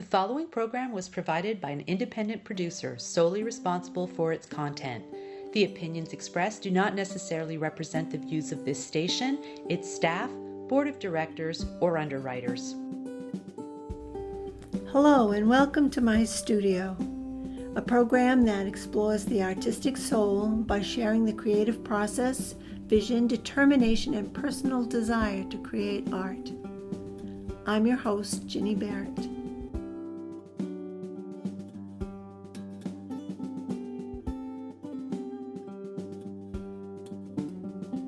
following program was provided by an independent producer solely responsible for its content. The opinions expressed do not necessarily represent the views of this station, its staff, board of directors, or underwriters. Hello and welcome to my studio, a program that explores the artistic soul by sharing the creative process, vision, determination, and personal desire to create art. I'm your host, Ginny Barrett.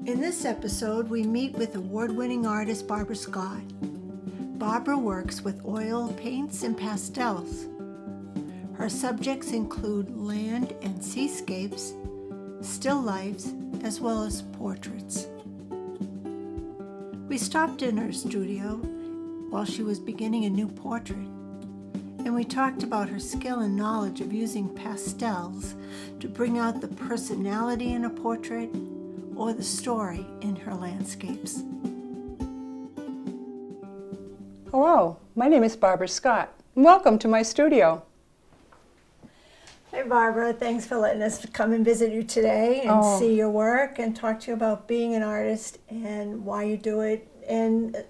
In this episode, we meet with award-winning artist Barbara Scott. Barbara works with oil paints and pastels. Her subjects include land and seascapes, still lifes, as well as portraits. We stopped in her studio while she was beginning a new portrait, and we talked about her skill and knowledge of using pastels to bring out the personality in a portrait or the story in her landscapes. Hello, my name is Barbara Scott. Welcome to my studio. Hey Barbara, thanks for letting us come and visit you today and see your work and talk to you about being an artist and why you do it and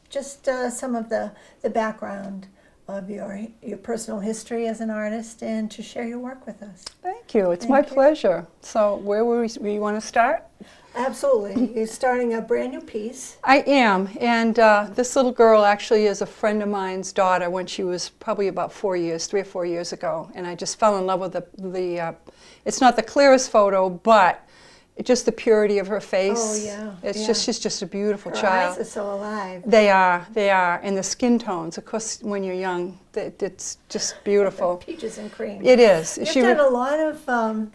just some of the background of your personal history as an artist and to share your work with us. Thank you. It's my pleasure. So where we want to start? Absolutely. You're starting a brand new piece. I am, and this little girl actually is a friend of mine's daughter when she was probably about 3 or 4 years ago, and I just fell in love with the it's not the clearest photo, but just the purity of her face. Oh yeah. She's just a beautiful her child. Her eyes are so alive. They are, and the skin tones, of course, when you're young, it's just beautiful. Peaches and cream. It is. You've done a lot of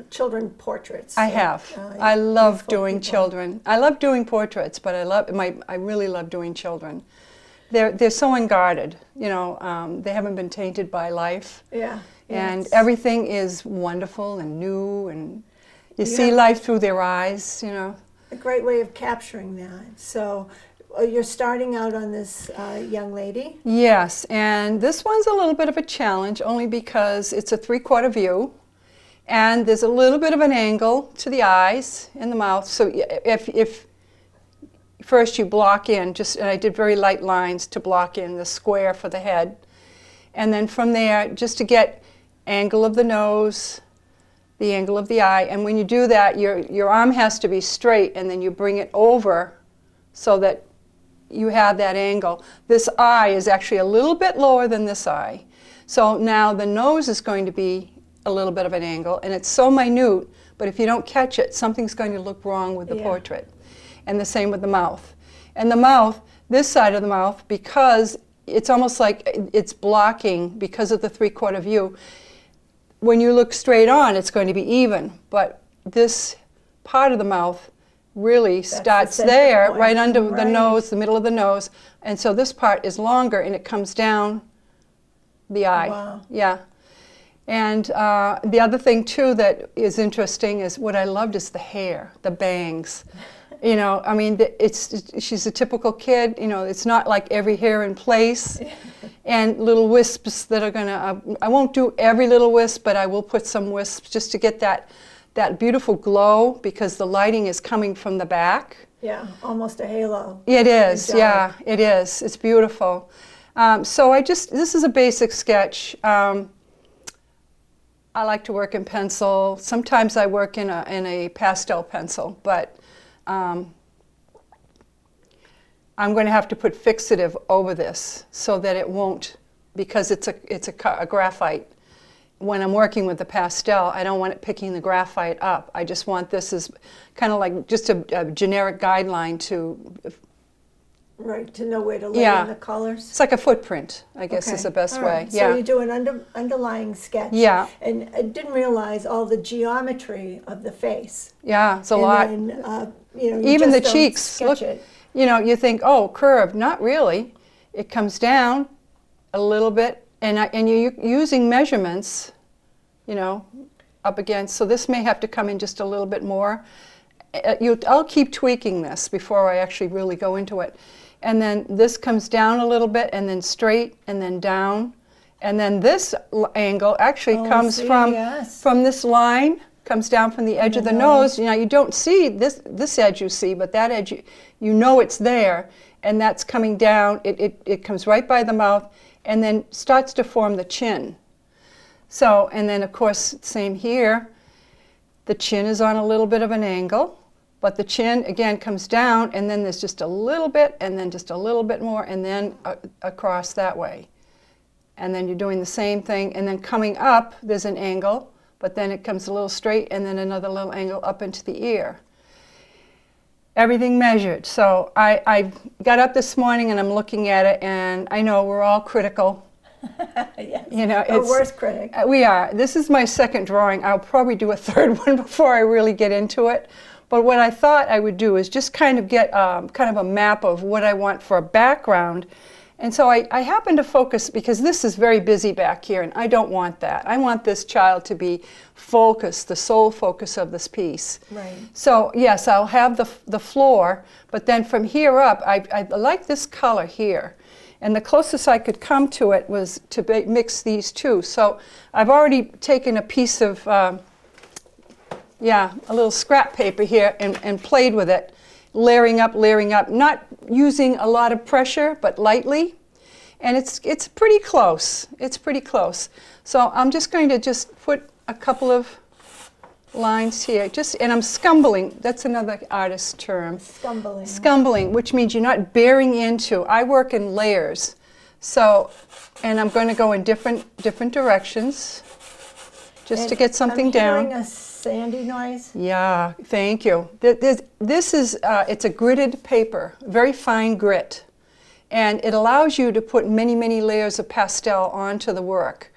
children portraits. I have. I love doing children. I love doing portraits, but I really love doing children. They're so unguarded, you know. They haven't been tainted by life. Yeah. And everything is wonderful and new, and you see life through their eyes, you know. A great way of capturing that. So you're starting out on this young lady? Yes, and this one's a little bit of a challenge only because it's a 3/4 view. And there's a little bit of an angle to the eyes and the mouth. So if first you block in, and I did very light lines to block in the square for the head. And then from there, just to get angle of the nose, the angle of the eye. And when you do that, your arm has to be straight, and then you bring it over so that you have that angle. This eye is actually a little bit lower than this eye. So now the nose is going to be a little bit of an angle, and it's so minute, but if you don't catch it, something's going to look wrong with the portrait. And the same with the mouth. And the mouth, this side of the mouth, because it's almost like it's blocking because of the 3/4 view, when you look straight on, it's going to be even, but this part of the mouth really starts there, right under the nose, the middle of the nose, and so this part is longer, and it comes down the eye. Wow. Yeah. And the other thing, too, that is interesting is what I loved is the hair, the bangs. You know, I mean, she's a typical kid. You know, it's not like every hair in place. And little wisps that are going to, I won't do every little wisp, but I will put some wisps just to get that beautiful glow because the lighting is coming from the back. Yeah, almost a halo. It is, yeah, it is. It's beautiful. So this is a basic sketch. I like to work in pencil. Sometimes I work in a pastel pencil, but I'm going to have to put fixative over this so that it won't, because it's a graphite. When I'm working with the pastel, I don't want it picking the graphite up. I just want this as kind of like just a generic guideline to. Right, to know where to lay in the colors. It's like a footprint, I guess is the best way. So you do an underlying sketch. Yeah. And I didn't realize all the geometry of the face. Yeah, it's a lot. And then, even the just cheeks. don't sketch Look, it. you think, oh, curved. Not really. It comes down a little bit, and you're using measurements, up against. So this may have to come in just a little bit more. I'll keep tweaking this before I actually really go into it. and then this comes down a little bit, and then straight, and then down. And then this angle actually comes from this line, comes down from the edge of the nose. Now you don't see this edge you see, but that edge, you know it's there, and that's coming down. It comes right by the mouth, and then starts to form the chin. So, and then of course, same here. The chin is on a little bit of an angle, but the chin again comes down, and then there's just a little bit, and then just a little bit more, and then across that way. And then you're doing the same thing, and then coming up, there's an angle, but then it comes a little straight, and then another little angle up into the ear. Everything measured. So I got up this morning, and I'm looking at it, and I know we're all critical. Yes. You know, the worst critic. We are. This is my second drawing. I'll probably do a third one before I really get into it. But what I thought I would do is just kind of get kind of a map of what I want for a background. And so I happen to focus, because this is very busy back here, and I don't want that. I want this child to be focused, the sole focus of this piece. Right. So yes, I'll have the floor, but then from here up, I like this color here. And the closest I could come to it was to mix these two. So I've already taken a piece of, a little scrap paper here and played with it, layering up, not using a lot of pressure, but lightly. And it's pretty close. It's pretty close. So I'm just going to just put a couple of lines here, and I'm scumbling. That's another artist term. Scumbling. Scumbling, which means you're not bearing into. I work in layers, so, and I'm going to go in different directions, just to get something down. I'm hearing a sandy noise. Yeah, thank you. This is it's a gritted paper, very fine grit, and it allows you to put many layers of pastel onto the work.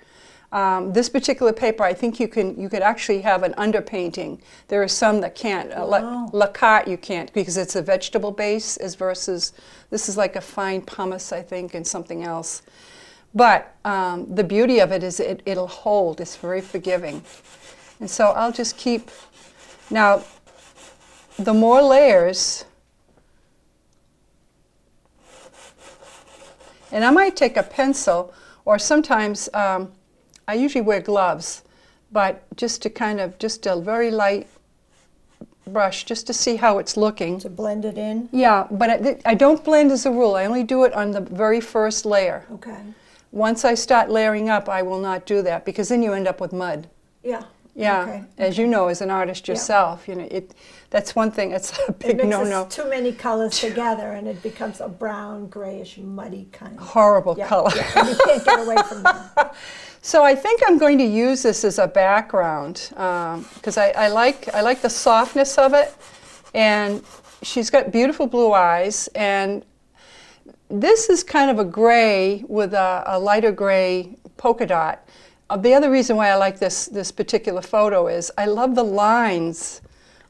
This particular paper, I think you could actually have an underpainting. There are some that can't. La Carte you can't, because it's a vegetable base, as versus this is like a fine pumice, I think, and something else. But the beauty of it is it'll hold. It's very forgiving. And so I'll just keep. Now, the more layers, and I might take a pencil, or sometimes. I usually wear gloves, but just to kind of, just a very light brush, just to see how it's looking. To blend it in? Yeah, but I don't blend as a rule. I only do it on the very first layer. Okay. Once I start layering up, I will not do that, because then you end up with mud. Yeah. Yeah, okay. As you know, as an artist yourself, you know, that's one thing. It's a big no-no. It mixes too many colors together, and it becomes a brown, grayish, muddy kind of horrible color. Yeah, and you can't get away from that. So I think I'm going to use this as a background, because I like the softness of it, and she's got beautiful blue eyes, and this is kind of a gray with a lighter gray polka dot. The other reason why I like this particular photo is I love the lines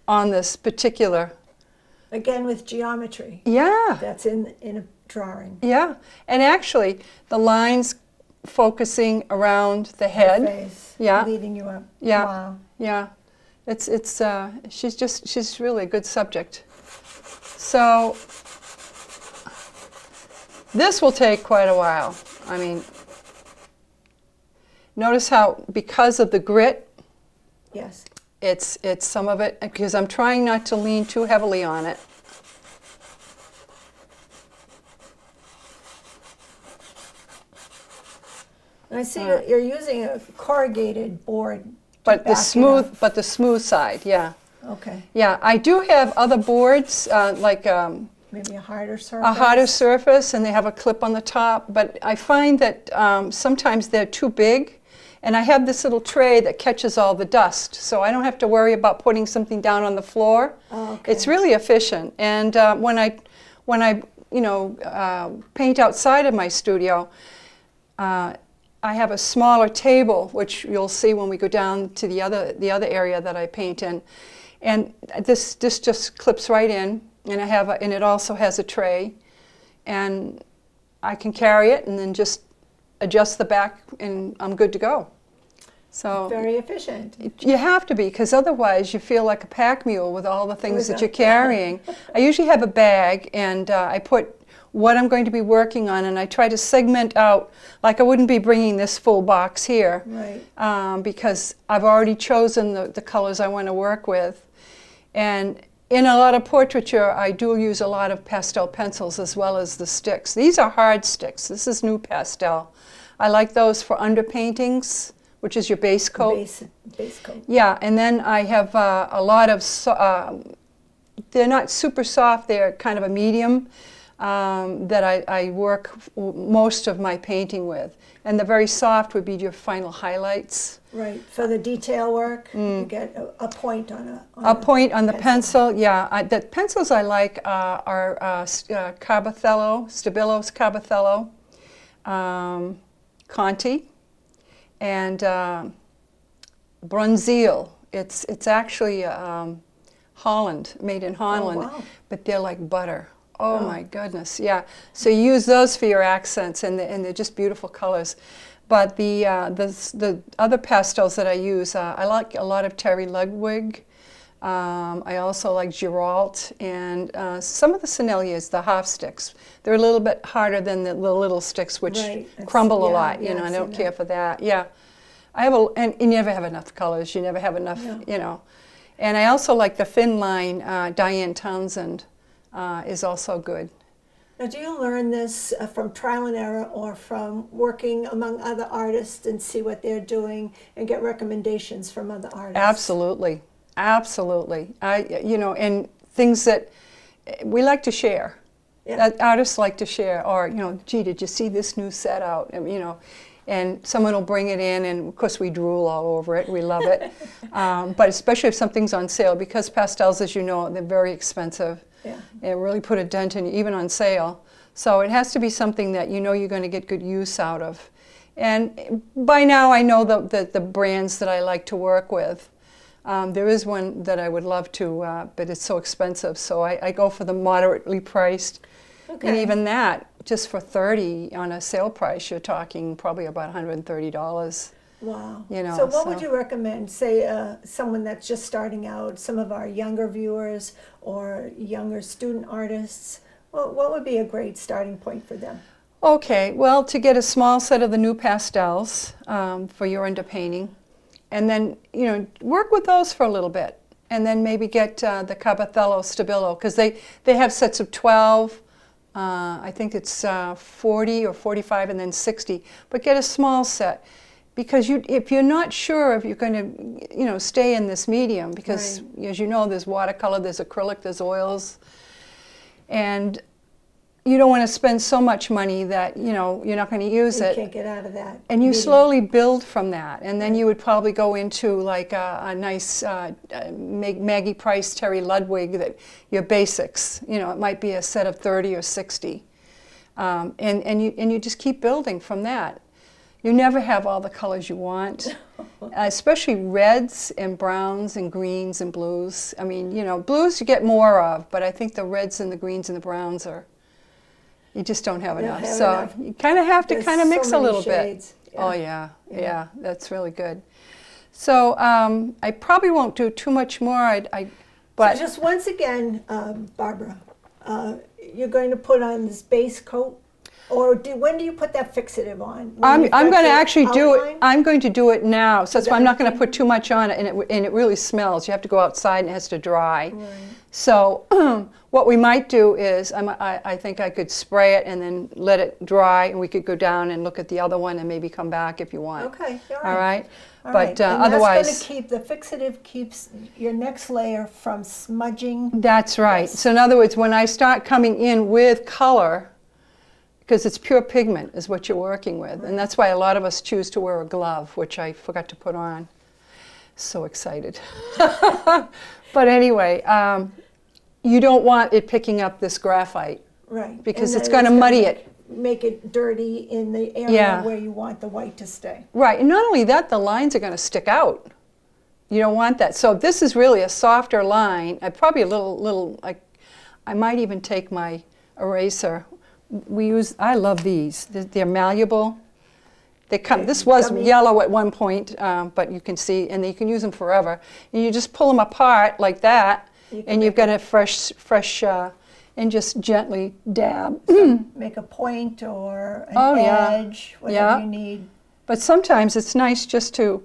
on this particular. Again, with geometry. Yeah. That's in a drawing. Yeah, and actually the lines focusing around the head. The face. Yeah. Leading you up. Yeah. Wow. Yeah. She's really a good subject. So this will take quite a while. I mean, notice how, because of the grit, yes, it's some of it, because I'm trying not to lean too heavily on it. I see you're using a corrugated board. But the smooth side, yeah. Okay. Yeah, I do have other boards like maybe a harder surface. A harder surface, and they have a clip on the top. But I find that sometimes they're too big, and I have this little tray that catches all the dust, so I don't have to worry about putting something down on the floor. Oh, okay. It's really efficient. And when I paint outside of my studio, I have a smaller table, which you'll see when we go down to the other area that I paint in, and this just clips right in, and and it also has a tray, and I can carry it and then just adjust the back, and I'm good to go. So very efficient. You have to be, because otherwise you feel like a pack mule with all the things that you're carrying. I usually have a bag, and I put what I'm going to be working on, and I try to segment out, like I wouldn't be bringing this full box here, Right. because I've already chosen the colors I want to work with. And in a lot of portraiture, I do use a lot of pastel pencils as well as the sticks. These are hard sticks. This is new pastel. I like those for underpaintings, which is your base coat. Base coat. Yeah, and then I have a lot of, they're not super soft, they're kind of a medium that I work most of my painting with. And the very soft would be your final highlights. Right, for the detail work, you get a point on a point on the pencil, yeah. The pencils I like are Carbothello, Stabilo's Carbothello, Conti, and Bronzil. It's actually Holland, made in Holland, wow. but they're like butter. Oh my goodness, yeah. So you use those for your accents, and they're just beautiful colors. But the other pastels that I use, I like a lot of Terry Ludwig. I also like Girault, and some of the Senneliers, the half sticks. They're a little bit harder than the little sticks, which crumble a lot. You know, I don't care for that. Yeah, I have and you never have enough colors. You never have enough. You know, and I also like the thin line. Diane Townsend is also good. Now, do you learn this from trial and error, or from working among other artists and see what they're doing and get recommendations from other artists? Absolutely, absolutely. You know, and things that we like to share. Yeah. That artists like to share, or you know, gee, did you see this new set out? And, you know, and someone will bring it in, and of course we drool all over it. We love it, but especially if something's on sale, because pastels, as you know, they're very expensive. Yeah. It really put a dent in, even on sale. So it has to be something that you know you're going to get good use out of. And by now I know the brands that I like to work with. There is one that I would love to, but it's so expensive. So I go for the moderately priced. Okay. And even that, just for $30 on a sale price, you're talking probably about $130. Wow. You know, so what would you recommend, say, someone that's just starting out, some of our younger viewers or younger student artists? What would be a great starting point for them? Okay, well, to get a small set of the new pastels for your underpainting, and then, you know, work with those for a little bit, and then maybe get the Carbothello Stabilo, because they have sets of 12, I think it's 40 or 45, and then 60, but get a small set. Because if you're not sure if you're going to, you know, stay in this medium, because as you know, there's watercolor, there's acrylic, there's oils, and you don't want to spend so much money that, you know, you're not going to use it. You can't get out of that. And you slowly build from that, and then you would probably go into like a nice Maggie Price, Terry Ludwig, that your basics. You know, it might be a set of 30 or 60, and you just keep building from that. You never have all the colors you want, especially reds and browns and greens and blues. I mean, you know, blues you get more of, but I think the reds and the greens and the browns you just don't have enough. So you kind of have to kind of mix a little bit. Yeah. Oh yeah, that's really good. So I probably won't do too much more. But so just once again, Barbara, you're going to put on this base coat. Or when do you put that fixative on? I'm going to actually do it. I'm going to do it now. So that's why I'm not going to put too much on it, and it really smells. You have to go outside, and it has to dry. Right. So what we might do is, I think I could spray it and then let it dry, and we could go down and look at the other one and maybe come back if you want. Okay. All right. All but right. And otherwise, that's going to keep the fixative keeps your next layer from smudging. That's right. Yes. So in other words, when I start coming in with color, because it's pure pigment is what you're working with. And that's why a lot of us choose to wear a glove, which I forgot to put on. So excited. But anyway, you don't want it picking up this graphite. Right. Because it's going to muddy it. Make it dirty in the area where you want the white to stay. Right. And not only that, the lines are going to stick out. You don't want that. So this is really a softer line. Probably a little, I might even take my eraser. I love these. They're malleable. They come. This was yellow at one point, but you can see, and you can use them forever. And you just pull them apart like that, and you've got a fresh and just gently dab. So make a point or an edge, whatever you need. But sometimes it's nice just to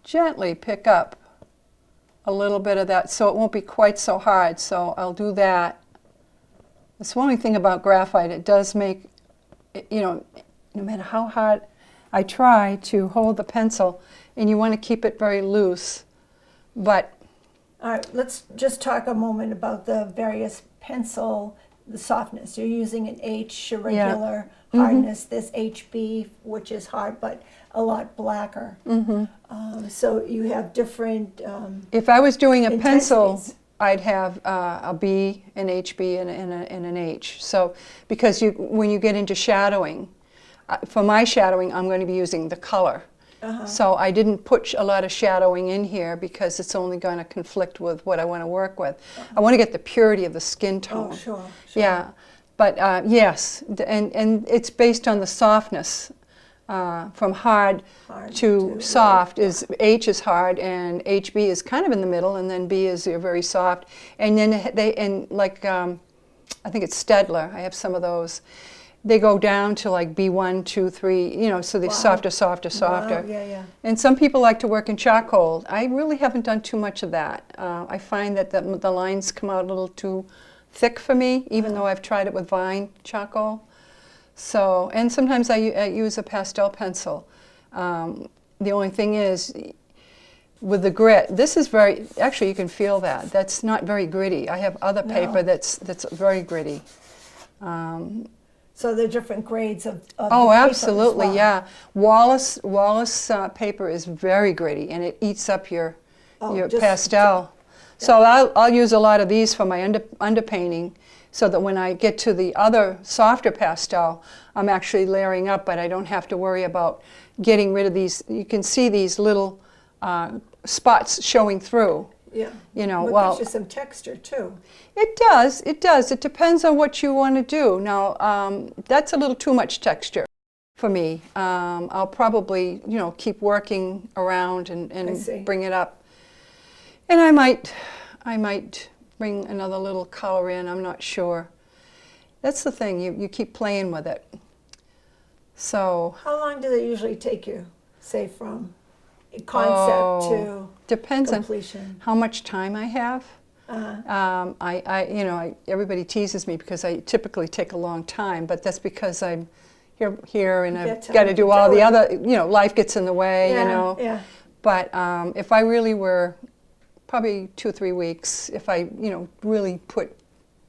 gently pick up a little bit of that so it won't be quite so hard. So I'll do that. That's one thing about graphite. It does make, you know, no matter how hard I try to hold the pencil, and you want to keep it very loose. But all right, let's just talk a moment about the various pencil, the softness. You're using an H, a regular hardness, this HB, which is hard but a lot blacker. So you have different if I was doing a pencil, intensities. I'd have a B, an HB, and an H. So because when you get into shadowing, for my shadowing, I'm going to be using the color. So I didn't put a lot of shadowing in here because it's only going to conflict with what I want to work with. I want to get the purity of the skin tone. Oh, sure. Yeah, but yes, and it's based on the softness. From hard to soft is H is hard and HB is kind of in the middle, and then B is very soft. And then I think it's Stedler. I have some of those. They go down to like B1, 2, 3, you know, so they're softer. Wow, yeah. And some people like to work in charcoal. I really haven't done too much of that. I find that the lines come out a little too thick for me, even though I've tried it with Vine charcoal. So, and sometimes I use a pastel pencil. The only thing is, with the grit, this is very, actually you can feel that. That's not very gritty. I have other paper that's very gritty. So there are different grades of oh, the absolutely, paper as yeah. Wallace paper is very gritty, and it eats up your pastel. So I'll use a lot of these for my underpainting, so that when I get to the other softer pastel, I'm actually layering up, but I don't have to worry about getting rid of these. You can see these little spots showing through. Yeah. You know, It well, gives you some texture too. It does. It does. It depends on what you want to do. Now, that's a little too much texture for me. I'll probably, you know, keep working around and bring it up. And I might bring another little color in. I'm not sure. That's the thing. You keep playing with it. So. How long does it usually take you, say, from concept to depends completion? On how much time I have. Everybody teases me because I typically take a long time, but that's because I'm here and I've got to do all the other, you know, life gets in the way, you know. Yeah. But if I really were, probably 2 or 3 weeks, if I, you know, really put,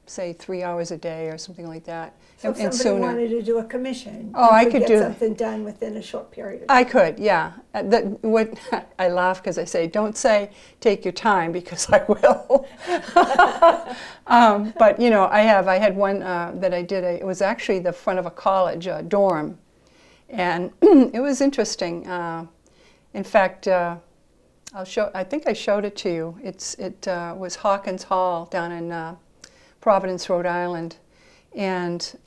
say, 3 hours a day or something like that. So if somebody wanted to do a commission, I could get something done within a short period of time. I could, yeah. I laugh because I say, don't say take your time, because I will. But you know, I had one that I did. It was actually the front of a college dorm, and it was interesting. In fact, I'll show. I think I showed it to you. It was Hawkins Hall down in Providence, Rhode Island, and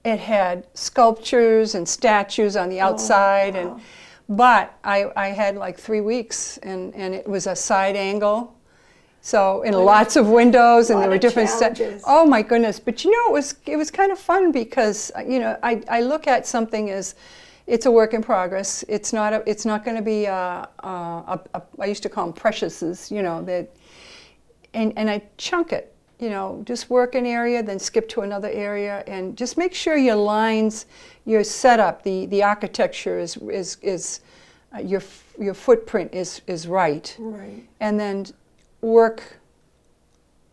it had sculptures and statues on the outside, wow. But I had like 3 weeks, and it was a side angle, so and lots of windows, and there were different oh my goodness! But you know, it was kind of fun because you know I look at something as it's a work in progress. It's not going to be I used to call them preciouses, you know, that, and I chunk it. You know, just work an area, then skip to another area, and just make sure your lines, your setup, the architecture is your footprint is right. Right. And then work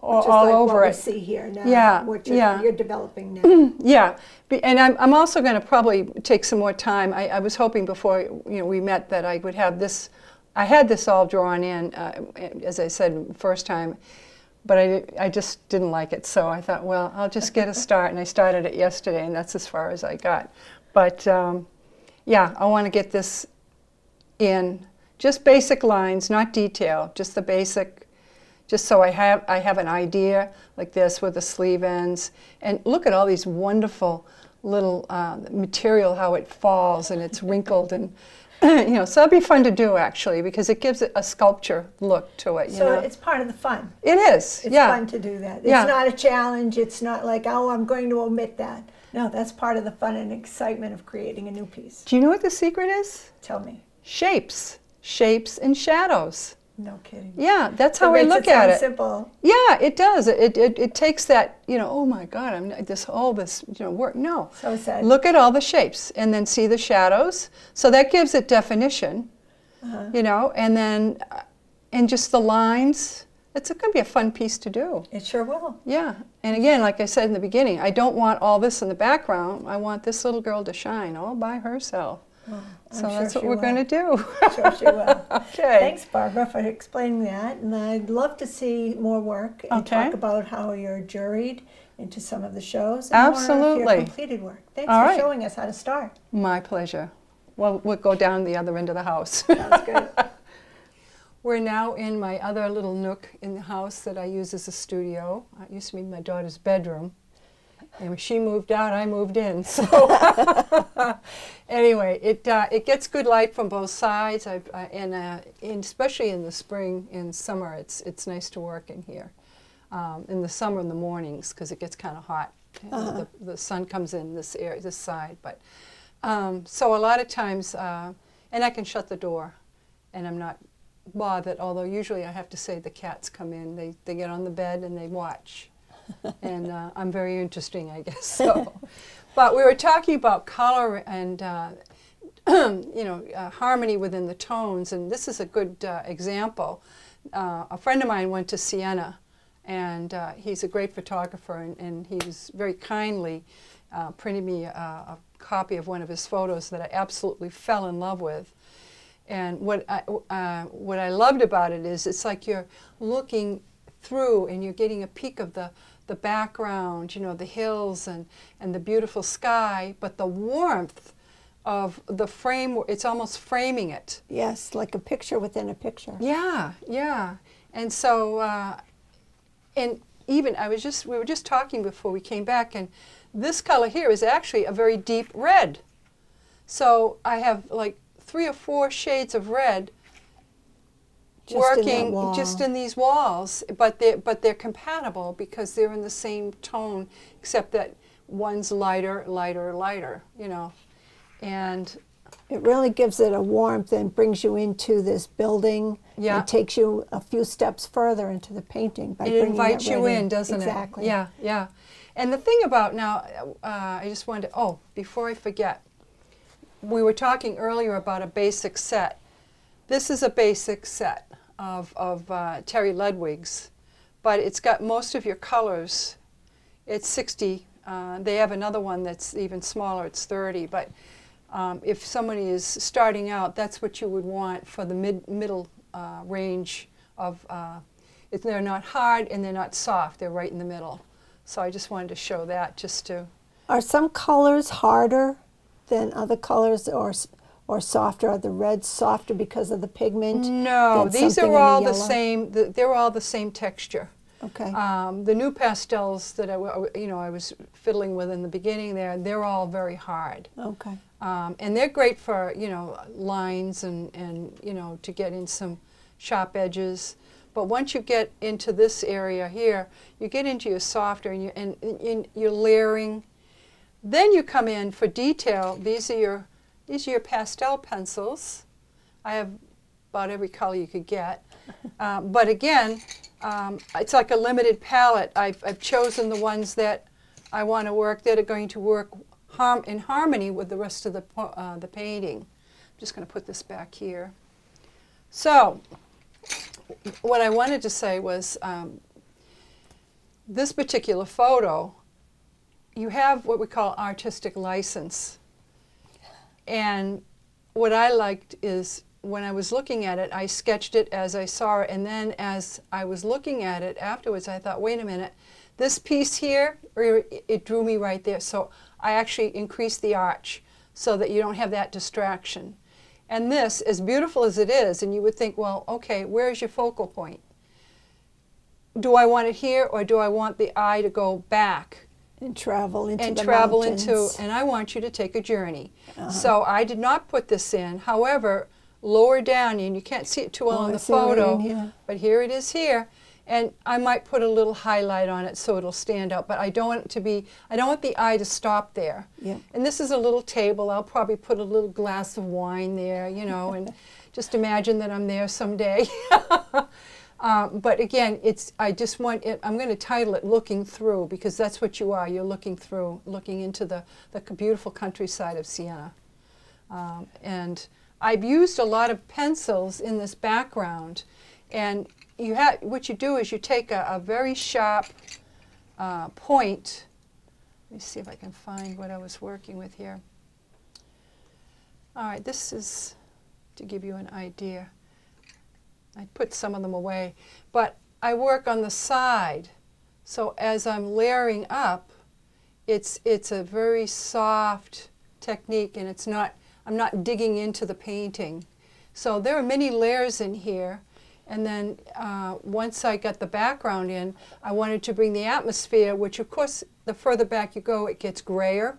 all over it. What we see here now. Yeah. What you're developing now. Yeah. And I'm also going to probably take some more time. I was hoping before we met that I would have this. I had this all drawn in, as I said first time. But I just didn't like it, so I thought, well, I'll just get a start, and I started it yesterday, and that's as far as I got. But yeah, I want to get this in, just basic lines, not detail, just the basic, just so I have an idea like this with the sleeve ends. And look at all these wonderful little material, how it falls and it's wrinkled, and you know, so that'd be fun to do actually, because it gives it a sculpture look to it. You So know? it's part of the fun. It is. It's yeah. fun to do that. It's Yeah. not a challenge. It's not like, oh, I'm going to omit that. No, that's part of the fun and excitement of creating a new piece. Do you know what the secret is? Tell me. Shapes and shadows. No kidding. Yeah, that's how It I makes look it sound at it. simple. Yeah, it does. It takes that, you know, oh my God, all this, you know, work. No. So sad. Look at all the shapes and then see the shadows. So that gives it definition, you know, and then, and just the lines. It's going to be a fun piece to do. It sure will. Yeah. And again, like I said in the beginning, I don't want all this in the background. I want this little girl to shine all by herself. So that's what we're going to do. Sure she will. Okay. Thanks, Barbara, for explaining that. And I'd love to see more work and Okay. talk about how you're juried into some of the shows. And Absolutely. more of your completed work. Thanks All for right. showing us how to start. My pleasure. Well, we'll go down the other end of the house. Sounds good. We're now in my other little nook in the house that I use as a studio. It used to be my daughter's bedroom. And when she moved out, I moved in. So anyway, it gets good light from both sides, and especially in the spring and summer, it's nice to work in here. In the summer, in the mornings, because it gets kind of hot. The sun comes in this side, but so a lot of times, and I can shut the door, and I'm not bothered. Although usually I have to say the cats come in, they get on the bed and they watch. And I'm very interesting, I guess. So, but we were talking about color and you know, harmony within the tones, and this is a good example. A friend of mine went to Siena, and he's a great photographer, and he was very kindly printed me a copy of one of his photos that I absolutely fell in love with. And what I loved about it is it's like you're looking through and you're getting a peek of the background, you know, the hills and the beautiful sky, but the warmth of the frame, it's almost framing it. Yes, like a picture within a picture. Yeah, yeah. And so, and even we were just talking before we came back, and this color here is actually a very deep red. So I have like 3 or 4 shades of red working just in these walls, but they're compatible because they're in the same tone, except that one's lighter, you know. And it really gives it a warmth and brings you into this building. Yeah. It takes you a few steps further into the painting by it bringing invites that you red in, doesn't exactly. it? Yeah, yeah. And the thing about now, I just wanted to, before I forget, we were talking earlier about a basic set. This is a basic set of Terry Ludwig's, but it's got most of your colors. It's 60. They have another one that's even smaller. It's 30. But if somebody is starting out, that's what you would want for the middle range of. They're not hard and they're not soft. They're right in the middle. So I just wanted to show that just to. Are some colors harder than other colors, or softer? Are the reds softer because of the pigment? No, than these something are in all the the yellow? same. They're all the same texture. Okay. The new pastels that I was fiddling with in the beginning they're all very hard. Okay. And they're great for, you know, lines and you know, to get in some sharp edges. But once you get into this area here, you get into your softer and you're layering. Then you come in for detail. These are your pastel pencils. I have about every color you could get. But again, it's like a limited palette. I've chosen the ones that I want to work that are going to work in harmony with the rest of the painting. I'm just going to put this back here. So what I wanted to say was this particular photo, you have what we call artistic license. And what I liked is when I was looking at it, I sketched it as I saw it, and then as I was looking at it afterwards, I thought, wait a minute, this piece here, it drew me right there. So I actually increased the arch so that you don't have that distraction. And this, as beautiful as it is, and you would think, well, okay, where's your focal point? Do I want it here, or do I want the eye to go back And travel into and the travel mountains. and I want you to take a journey. So I did not put this in. However, lower down, and you can't see it too well in I the see it right photo, in here. but here it is here. And I might put a little highlight on it so it'll stand out, but I don't want it to be, I don't want the eye to stop there. Yeah. And this is a little table. I'll probably put a little glass of wine there, you know, and just imagine that I'm there someday. But again, I just want it, I'm going to title it Looking Through, because that's what you are. You're looking through, looking into the beautiful countryside of Siena. And I've used a lot of pencils in this background. And what you do is you take a very sharp point. Let me see if I can find what I was working with here. All right, this is to give you an idea. I put some of them away, but I work on the side. So as I'm layering up, it's a very soft technique, and I'm not digging into the painting. So there are many layers in here, and then once I got the background in, I wanted to bring the atmosphere, which of course the further back you go, it gets grayer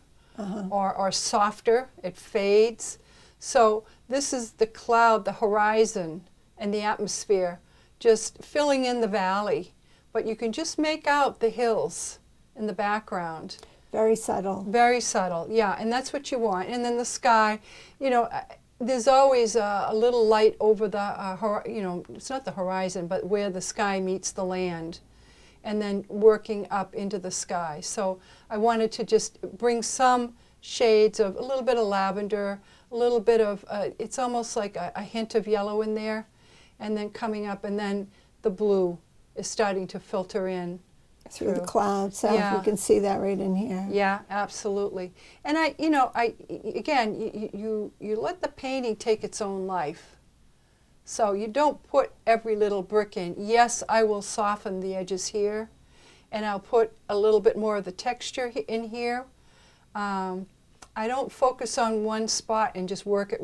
or softer, it fades. So this is the cloud, the horizon, and the atmosphere just filling in the valley. But you can just make out the hills in the background. Very subtle. Very subtle, yeah, and that's what you want. And then the sky, you know, there's always a little light over the, you know, it's not the horizon, but where the sky meets the land, and then working up into the sky. So I wanted to just bring some shades of a little bit of lavender, a little bit of, it's almost like a hint of yellow in there, and then coming up, and then the blue is starting to filter in through the clouds. So Yeah. we can see that right in here. Yeah, absolutely. And again, you let the painting take its own life. So you don't put every little brick in. Yes, I will soften the edges here, and I'll put a little bit more of the texture in here. I don't focus on one spot and just work it.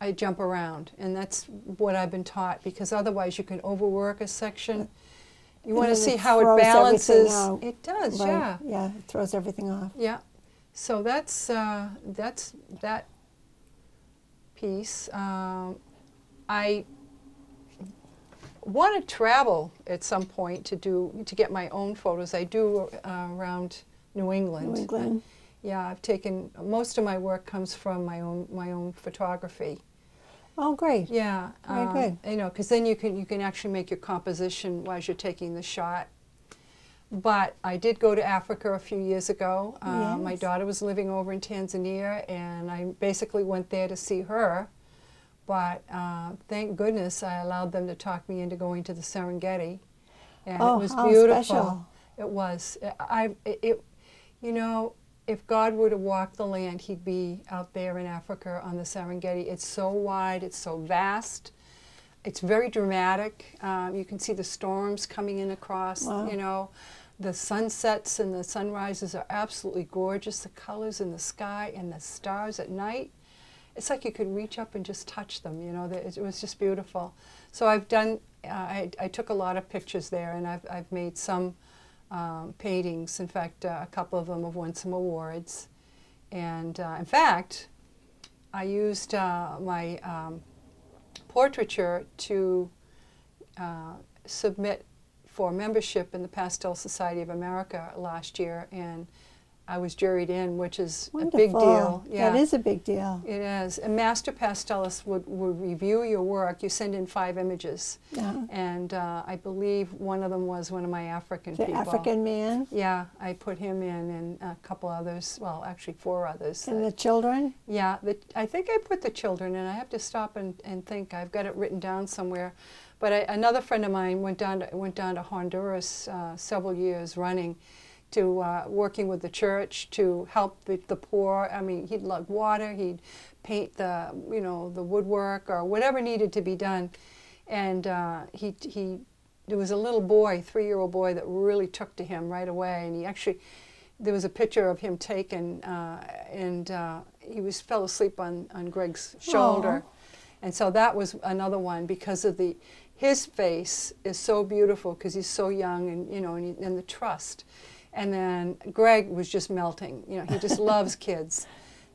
I jump around, and that's what I've been taught, because otherwise you can overwork a section. You want to see how it balances. It does, right. yeah. Yeah, it throws everything off. Yeah. So that's that piece. I want to travel at some point to get my own photos. I do around New England. New England. Yeah, I've taken most of my work comes from my own photography. Oh, great. Yeah, Very good. you know, because then you can actually make your composition while you're taking the shot. But I did go to Africa a few years ago. My Yes. daughter was living over in Tanzania, and I basically went there to see her. But thank goodness I allowed them to talk me into going to the Serengeti, and Oh, it was how beautiful. special. It was. You know, if God were to walk the land, he'd be out there in Africa on the Serengeti. It's so wide, it's so vast, it's very dramatic. You can see the storms coming in across, Wow. you know. The sunsets and the sunrises are absolutely gorgeous. The colors in the sky and the stars at night. It's like you could reach up and just touch them, you know. It was just beautiful. So I've done, I took a lot of pictures there, and I've made some paintings. In fact, a couple of them have won some awards. And in fact, I used my portraiture to submit for membership in the Pastel Society of America last year, and I was juried in, which is Wonderful. a big deal. Yeah. That is a big deal. It is. A master pastelist would review your work. You send in 5 images. And I believe one of them was one of my African The people. African man. Yeah, I put him in, and a couple others, well, actually 4 others. And the children. Yeah, I think I put the children in. I have to stop and think. I've got it written down somewhere. But another friend of mine went down to Honduras several years running, to working with the church to help the poor. I mean, he'd lug water, he'd paint the woodwork or whatever needed to be done. And there was a little boy, 3-year-old boy, that really took to him right away. And there was a picture of him taken, and he fell asleep on Greg's shoulder. Aww. And so that was another one, because of his face is so beautiful because he's so young, and and the trust. And then Greg was just melting. You know, he just loves kids.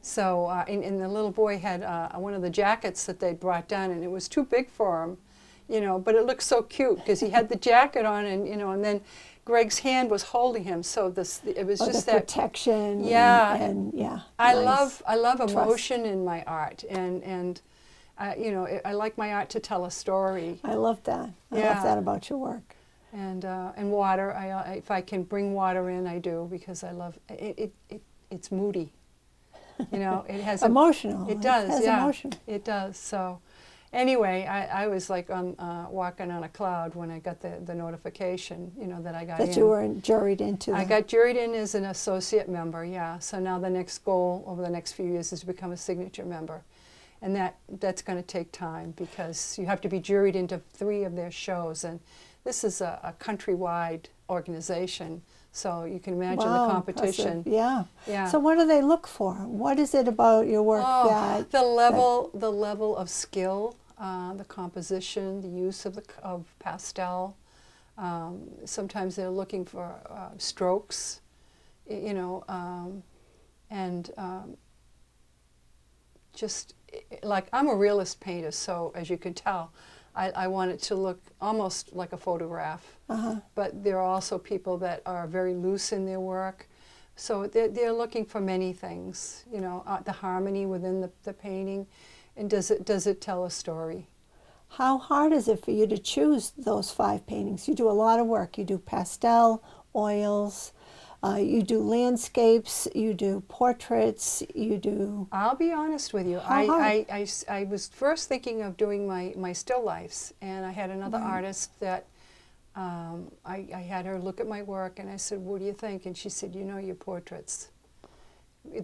So, and the little boy had one of the jackets that they'd brought down, and it was too big for him, you know, but it looked so cute because he had the jacket on, and, you know, and then Greg's hand was holding him, so it was just the that protection. Yeah, and yeah. I Nice. love Trust. emotion in my art, and you know, I like my art to tell a story. I love that. I Yeah. love that about your work. And water, if I can bring water in, I do, because I love it. It's moody, you know. It has Emotional. It does, It has yeah. emotion. It does. So, anyway, I was like walking on a cloud when I got the notification, you know, that I got in. That you were juried into. I got juried in as an associate member, yeah. So now the next goal over the next few years is to become a signature member. And that's going to take time, because you have to be juried into 3 of their shows. And this is a countrywide organization, so you can imagine Wow, the competition. impressive. Yeah. Yeah. So what do they look for? What is it about your work that the level of skill, the composition, the use of pastel. Sometimes they're looking for strokes, you know, and just like, I'm a realist painter, so as you can tell, I want it to look almost like a photograph. But there are also people that are very loose in their work. So they're looking for many things, you know, the harmony within the painting, and does it tell a story? How hard is it for you to choose those 5 paintings? You do a lot of work. You do pastel, oils, you do landscapes, you do portraits, you do... I'll be honest with you. I was first thinking of doing my still lifes, and I had another artist that I had her look at my work, and I said, "What do you think?" And she said, "You know, your portraits.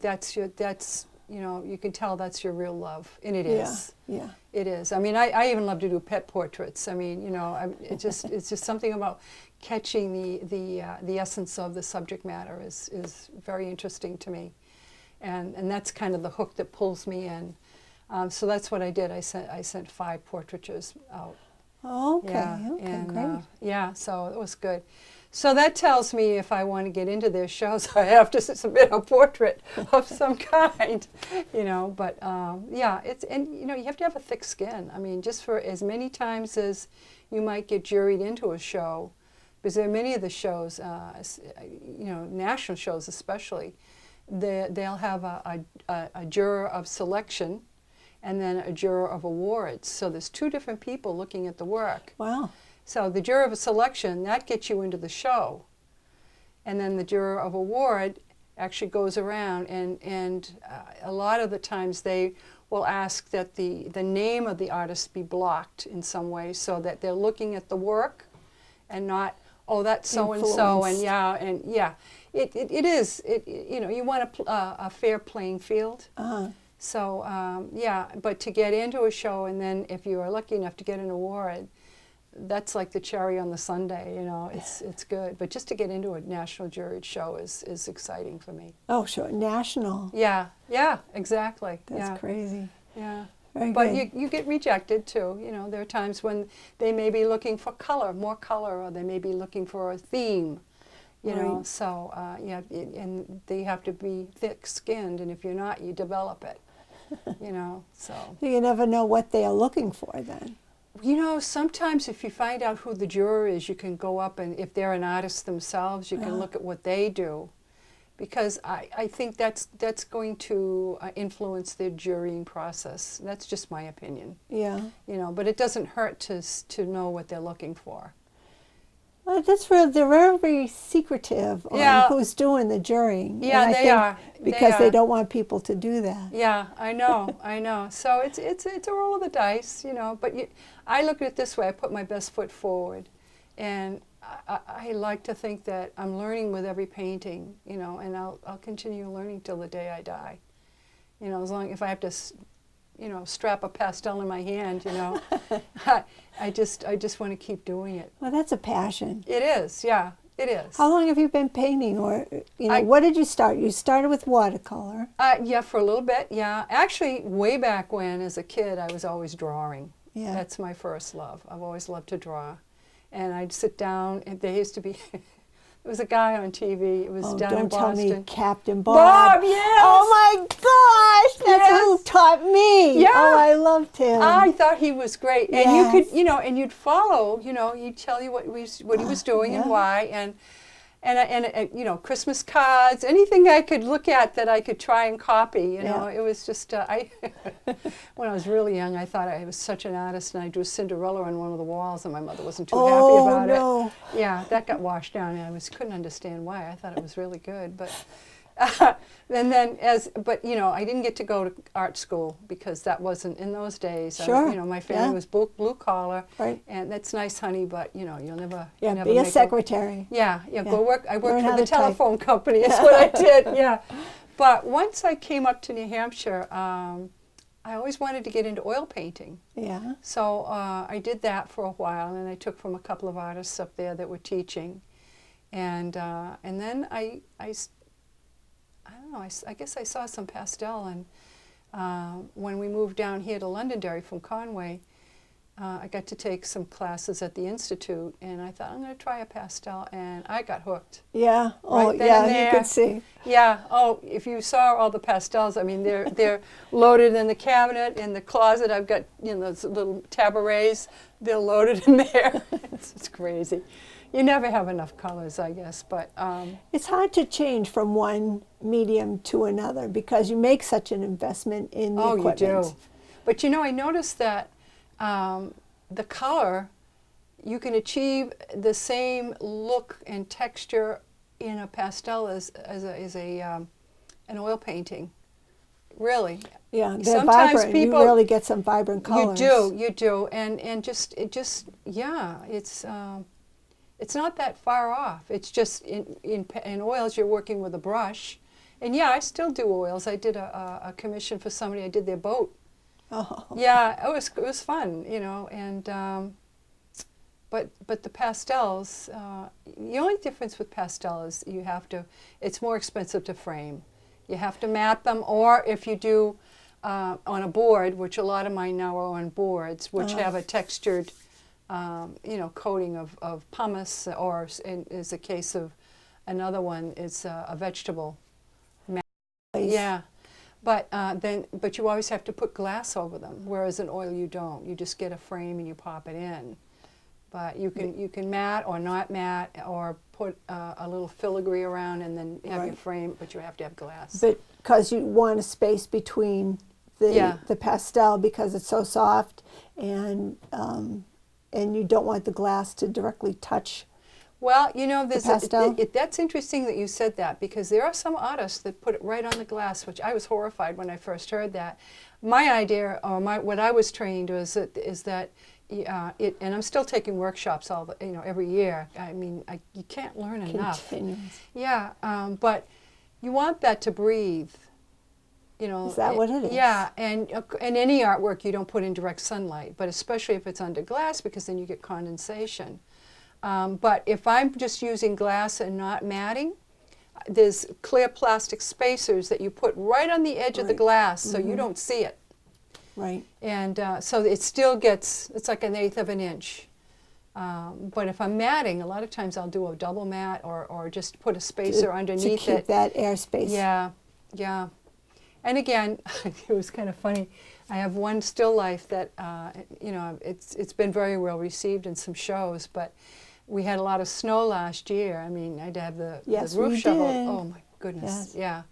That's you know, you can tell that's your real love," and it is. Yeah. It is. I mean, I even love to do pet portraits. I mean, you know, it's just something about catching the essence of the subject matter is very interesting to me, and that's kind of the hook that pulls me in. So that's what I did. I sent 5 portraitures out. Oh, okay. Yeah, Okay, and, great. yeah, so it was good. So that tells me if I want to get into their shows, I have to submit a portrait of some kind, you know. But yeah, and you know, you have to have a thick skin. I mean, just for as many times as you might get juried into a show, because there are many of the shows, you know, national shows especially, they'll have a juror of selection, and then a juror of awards. So there's 2 different people looking at the work. Wow. So the juror of a selection, that gets you into the show. And then the juror of award actually goes around, and a lot of the times they will ask that the name of the artist be blocked in some way, so that they're looking at the work and not, oh, that's so-and-so, and yeah. It is, you know, you want a fair playing field. So, yeah, but to get into a show, and then if you are lucky enough to get an award, that's like the cherry on the sundae, you know, it's good. But just to get into a national juried show is exciting for me. Oh, sure. National. Yeah, exactly. That's crazy. Yeah. Very But good. you get rejected too. You know, there are times when they may be looking for more color, or they may be looking for a theme. You know, Right. so yeah, and they have to be thick-skinned, and if you're not, you develop it. You know, so. You never know what they are looking for then. You know, sometimes if you find out who the juror is, you can go up, and if they're an artist themselves, you can look at what they do, because I think that's going to influence their jurying process. That's just my opinion. Yeah. You know, but it doesn't hurt to know what they're looking for. Well, that's real. They're very secretive on Yeah. who's doing the jurying. Yeah, and I they think are. Because They they are. don't want people to do that. Yeah, I know. So it's a roll of the dice, you know. But I look at it this way: I put my best foot forward, and I like to think that I'm learning with every painting, you know, and I'll continue learning till the day I die. You know, as long if I have to, you know, strap a pastel in my hand, you know, I just want to keep doing it. Well, that's a passion. It is, yeah, it is. How long have you been painting, or what did you start? You started with watercolor. Yeah, for a little bit, yeah. Actually, way back when, as a kid, I was always drawing. Yeah. That's my first love. I've always loved to draw. And I'd sit down, and there used to be It was a guy on TV. It was Oh, down in don't tell Boston. me Captain Bob. Bob, yes! Oh my gosh, that's Yes. who taught me. Yeah. Oh, I loved him. I thought he was great, and you Yes. could, and you'd follow. He'd tell you what he was doing Yeah. and why, and Christmas cards, anything I could look at that I could try and copy. Yeah. It was just when I was really young, I thought I was such an artist, and I drew Cinderella on one of the walls, and my mother wasn't too happy about no. it. Yeah, that got washed down, and I couldn't understand why. I thought it was really good, but. And then I didn't get to go to art school because that wasn't in those days. Sure. My family was blue collar, Right. and that's nice, honey, but you'll never. Yeah, never be a make secretary. Go work. I worked Learn how for the to type. telephone company. Is what I did. Yeah, but once I came up to New Hampshire, I always wanted to get into oil painting. Yeah. So I did that for a while, and I took from a couple of artists up there that were teaching, and then I don't know, I guess I saw some pastel, and when we moved down here to Londonderry from Conway, I got to take some classes at the Institute, and I thought, I'm going to try a pastel, and I got hooked. Yeah. Oh, Right then yeah, and you there. could see. Yeah, if you saw all the pastels, I mean, they're loaded in the cabinet, in the closet. I've got, those little tabourets, they're loaded in there. It's crazy. You never have enough colors, I guess, but... It's hard to change from one medium to another because you make such an investment in the equipment. You do. But I noticed that the color, you can achieve the same look and texture in a pastel as an oil painting. Really. Yeah, they're Sometimes vibrant. people, you really get some vibrant colors. You do, and it's not that far off. It's just in oils you're working with a brush, and yeah, I still do oils. I did a commission for somebody. I did their boat. Oh. Yeah, it was fun, and but the pastels. The only difference with pastel is it's more expensive to frame. You have to mat them, or if you do on a board, which a lot of mine now are on boards, which have a textured, coating of pumice, or is a case of another one, it's a vegetable mat. Yeah, but you always have to put glass over them, whereas in oil you don't. You just get a frame and you pop it in. But you can mat or not mat, or put a little filigree around and then have your frame, but you have to have glass. But because you want a space between the pastel because it's so soft, and you don't want the glass to directly touch. Well, pastel. That's interesting that you said that, because there are some artists that put it right on the glass, which I was horrified when I first heard that. My idea, or what I was trained is that and I'm still taking workshops every year. I mean, you can't learn enough. Continuous. Yeah, but you want that to breathe. Is that what it is? Yeah, and in any artwork you don't put in direct sunlight, but especially if it's under glass, because then you get condensation. But if I'm just using glass and not matting, there's clear plastic spacers that you put right on the edge of the glass, so you don't see it. Right. And so it still it's like 1/8 of an inch. But if I'm matting, a lot of times I'll do a double mat, or just put a spacer underneath to keep it. that airspace. Yeah, yeah. And again, it was kind of funny. I have one still life that, it's been very well received in some shows, but we had a lot of snow last year. I mean, I'd have the roof shoveled. Did. Oh my goodness, Yes. yeah.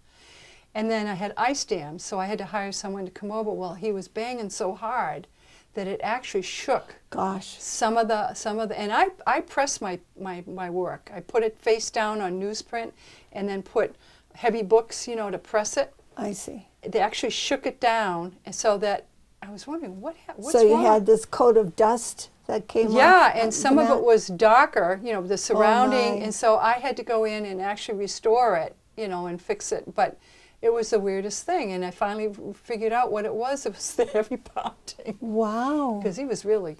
And then I had ice dams, so I had to hire someone to come over. Well, he was banging so hard that it actually shook. Gosh. Some of the, and I press my work. I put it face down on newsprint, and then put heavy books, to press it. I see. They actually shook it down, and so that I was wondering what's so you wrong? had this coat of dust that came off. Yeah, and some of it was darker, the surrounding, my. and so I had to go in and actually restore it, and fix it. But it was the weirdest thing, and I finally figured out what it was. It was the heavy pounding. Wow. Because he was really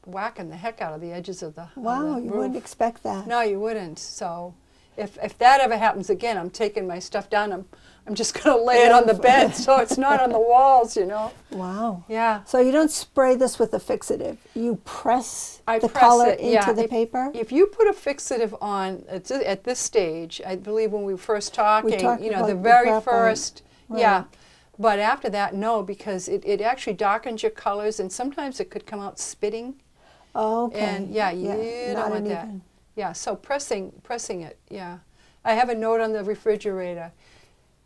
whacking the heck out of the edges of the Wow, of the you roof. wouldn't expect that. No, you wouldn't. So, If that ever happens again, I'm taking my stuff down. I'm just going to lay it on the bed so it's not on the walls, you know. Wow. Yeah. So you don't spray this with a fixative. You press I the press color it, yeah. into the paper? If you put a fixative on at this stage, I believe when we were first talking, talked you know, about the the very graphite. first, Right. yeah. But after that, no, because it actually darkens your colors, and sometimes it could come out spitting. Oh, okay. And yeah, you not don't want that. uneven. Yeah, so pressing it, yeah. I have a note on the refrigerator.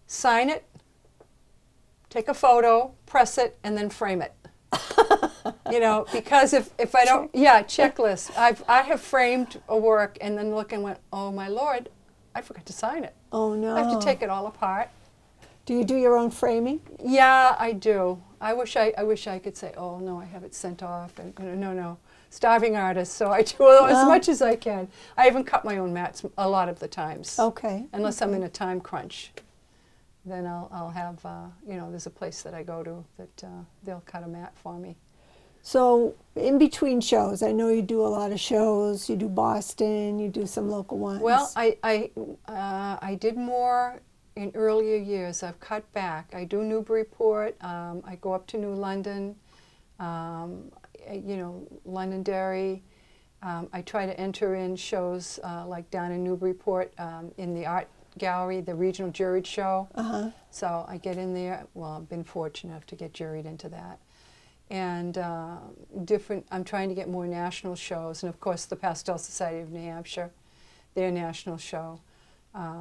Sign it, take a photo, press it, and then frame it. You know, because if I don't, yeah, checklist. I have framed a work and then look and went, oh my Lord, I forgot to sign it. Oh, no. I have to take it all apart. Do you do your own framing? Yeah, I do. I wish I could say, oh no, I have it sent off. And no. Starving artist, so I do as much as I can. I even cut my own mats a lot of the times. Okay. Unless I'm in a time crunch, then I'll have, you know, there's a place that I go to that they'll cut a mat for me. So in between shows, I know you do a lot of shows. You do Boston, you do some local ones. Well, I did more in earlier years. I've cut back. I do Newburyport. I go up to New London. You know, Londonderry. I try to enter in shows like down in Newburyport in the art gallery, the regional juried show. So I get in there. Well, I've been fortunate enough to get juried into that. And I'm trying to get more national shows. And of course, the Pastel Society of New Hampshire, their national show.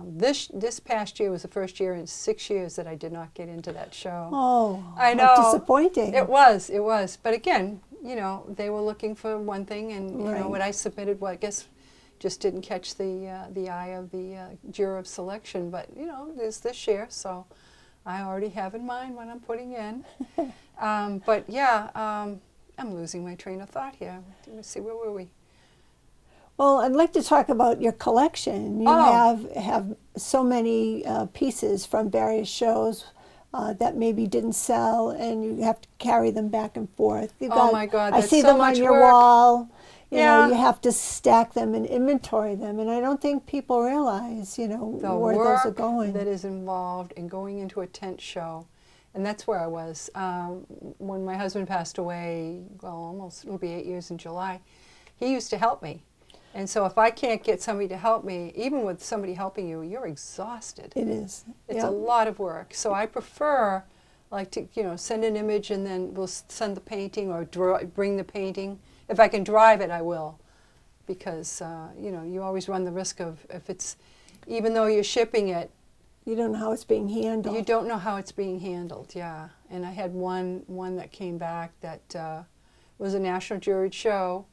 This past year was the first year in 6 years that I did not get into that show. Oh, I know. how disappointing. It was. But again, you know, they were looking for one thing, and you Right. know what I submitted, well, I guess, just didn't catch the eye of the juror of selection. But you know, there's this year, so I already have in mind what I'm putting in. But yeah, I'm losing my train of thought here. Let me see, where were we? Well, I'd like to talk about your collection. You have so many pieces from various shows that maybe didn't sell, and you have to carry them back and forth. My God, I that's see so them much on your work. wall. You Yeah. know, you have to stack them and inventory them, and I don't think people realize, you know, The where work those are going. that is involved in going into a tent show. And that's where I was. When my husband passed away, well, it'll be 8 years in July, he used to help me. And so if I can't get somebody to help me, even with somebody helping you, you're exhausted. It is. It's a lot of work. So I prefer, like, to, you know, send an image and then we'll send the painting or bring the painting. If I can drive it, I will. Because, you know, you always run the risk of, if it's, even though you're shipping it, You don't know how it's being handled. you don't know how it's being handled, yeah. And I had one that came back that was a national juried show,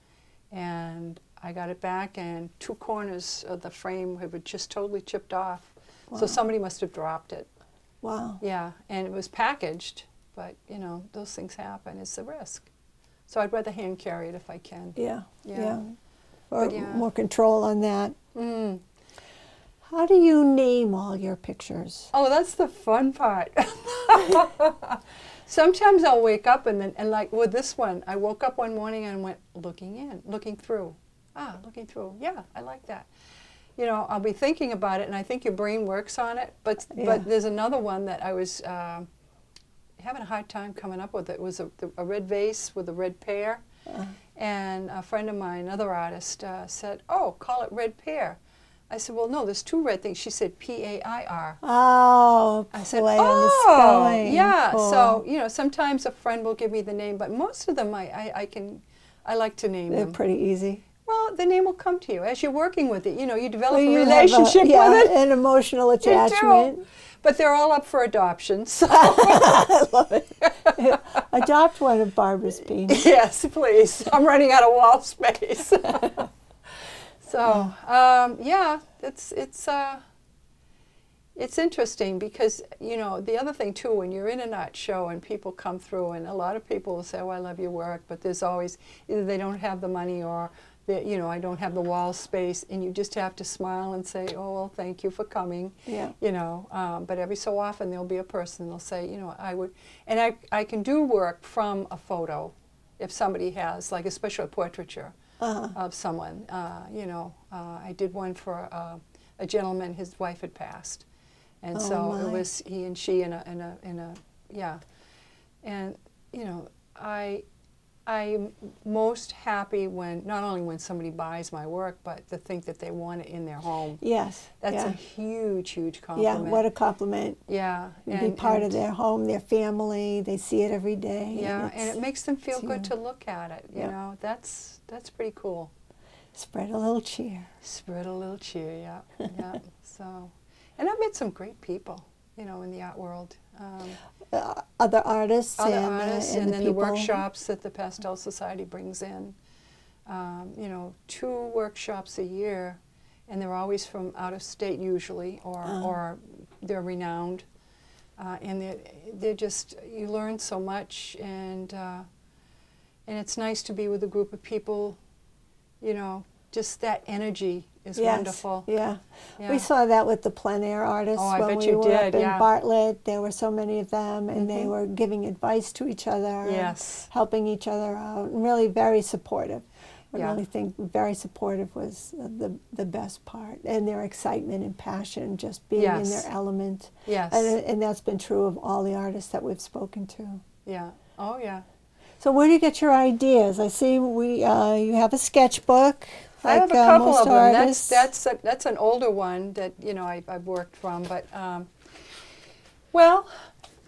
and I got it back, and 2 corners of the frame had just totally chipped off. Wow. So somebody must have dropped it. Wow. Yeah, and it was packaged, but you know, those things happen. It's a risk. So I'd rather hand carry it if I can. Yeah. Yeah. Or But yeah. more control on that. Mm. How do you name all your pictures? Oh, that's the fun part. Sometimes I'll wake up and like with this one, I woke up one morning and went looking through. Looking through. Yeah, I like that. You know, I'll be thinking about it, and I think your brain works on it. But there's another one that I was having a hard time coming up with. It was a red vase with a red pear, and a friend of mine, another artist, said, "Oh, call it red pear." I said, "Well, no, there's 2 red things." She said, "P-A-I-R." Oh, I said, play on the spelling. yeah. Cool. So, you know, sometimes a friend will give me the name, but most of them I like to name They're them. pretty easy. Well, the name will come to you as you're working with it. You know, you develop Well, a you have relationship with it. an emotional You do. attachment. But they're all up for adoption. So. I love it. Adopt one of Barbara's paintings. Yes, please. I'm running out of wall space. So, yeah, it's interesting because, you know, the other thing too, when you're in an art show and people come through, and a lot of people will say, "Oh, I love your work," but there's always either they don't have the money or you know, I don't have the wall space, and you just have to smile and say, "Oh, well, thank you for coming." Yeah. You know, but every so often there'll be a person that'll say, you know, I would, and I can do work from a photo if somebody has, like, especially a portraiture of someone. You know, I did one for a gentleman, his wife had passed. And Oh, so my. it was he and she in a yeah. And, you know, I'm most happy when, not only when somebody buys my work, but to think that they want it in their home. Yes. That's yeah. a huge, huge Yeah, compliment. what a compliment. Yeah. Be part of their home, their family. They see it every day. Yeah, and it makes them feel it's good you. to look at it, you Yep. know. That's pretty cool. Spread a little cheer. Spread a little cheer, yeah. Yeah. So, and I've met some great people, you know, in the art world. Other artists Other and, artists, and and the then people. the workshops that the Pastel Society brings in. You know, 2 workshops a year, and they're always from out of state usually, or they're renowned. And they're just, you learn so much, and it's nice to be with a group of people, you know, just that energy is Yes, wonderful. Yeah. Yeah. We saw that with the plein air artists Oh, I when bet we you were did, up in yeah. Bartlett. There were so many of them, and they were giving advice to each other, Yes. and helping each other out, and really very supportive. I Yeah. really think very supportive was the best part, and their excitement and passion, just being in Yes. their element. Yes. And that's been true of all the artists that we've spoken to. Yeah. Oh, yeah. So where do you get your ideas? I see you have a sketchbook. I have a like, couple most of them. artists. That's an older one that, you know, I've worked from, but well,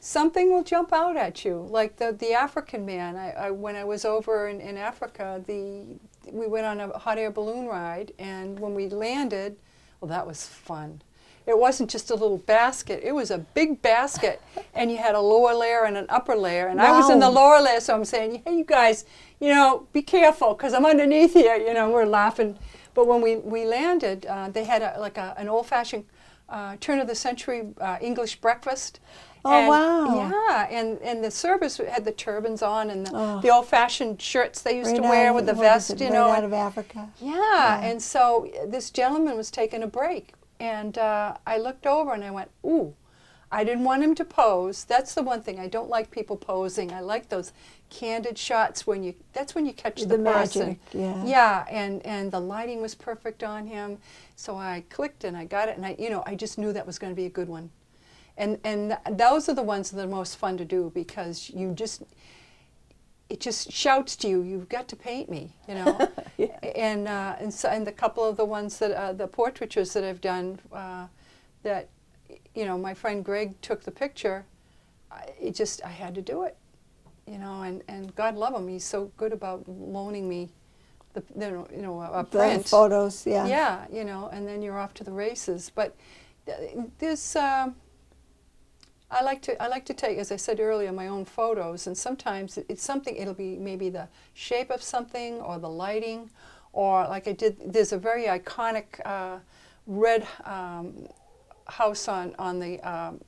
something will jump out at you, like the African man. When I was over in Africa, we went on a hot air balloon ride, and when we landed, well, that was fun. It wasn't just a little basket, it was a big basket, and you had a lower layer and an upper layer, and I was in the Wow. lower layer, so I'm saying, hey, you guys, you know, be careful, because I'm underneath here, you know, we're laughing. But when we landed, they had an old-fashioned turn-of-the-century English breakfast. Oh, And, wow. yeah, and the servers had the turbans on and the old-fashioned shirts they used to Right wear out- with the what is vest, it, you right know. out of Africa. Yeah, and so this gentleman was taking a break, and I looked over and I went, ooh. I didn't want him to pose. That's the one thing. I don't like people posing. I like those candid shots that's when you catch the person. Magic, yeah. Yeah, and the lighting was perfect on him. So I clicked and I got it, and I just knew that was going to be a good one. And those are the ones that are most fun to do, because it just shouts to you, you've got to paint me, you know. Yeah. And the couple of the ones that the portraitures that I've done, that, you know, my friend Greg took the picture. I had to do it, you know. And God love him, he's so good about loaning me a The print. photos, yeah. Yeah, you know, and then you're off to the races. But there's I like to take, as I said earlier, my own photos, and sometimes it'll be maybe the shape of something or the lighting, or like I did, there's a very iconic red house on the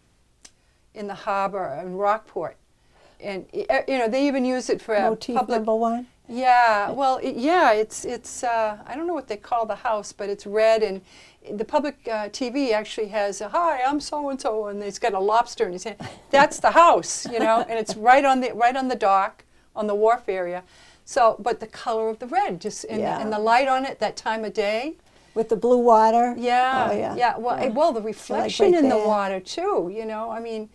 in the harbor in Rockport, and you know, they even use it for Motif public. number 1. Yeah, well, it's I don't know what they call the house, but it's red, and the public TV actually has hi, I'm so and so, and he's got a lobster in his hand. That's the house, you know, and it's right on the dock, on the wharf area. So, but the color of the red, just and the light on it that time of day. With the blue water. Yeah, Oh, yeah. yeah. Well, Yeah. well, the reflection right in the there. water too. You know, I mean.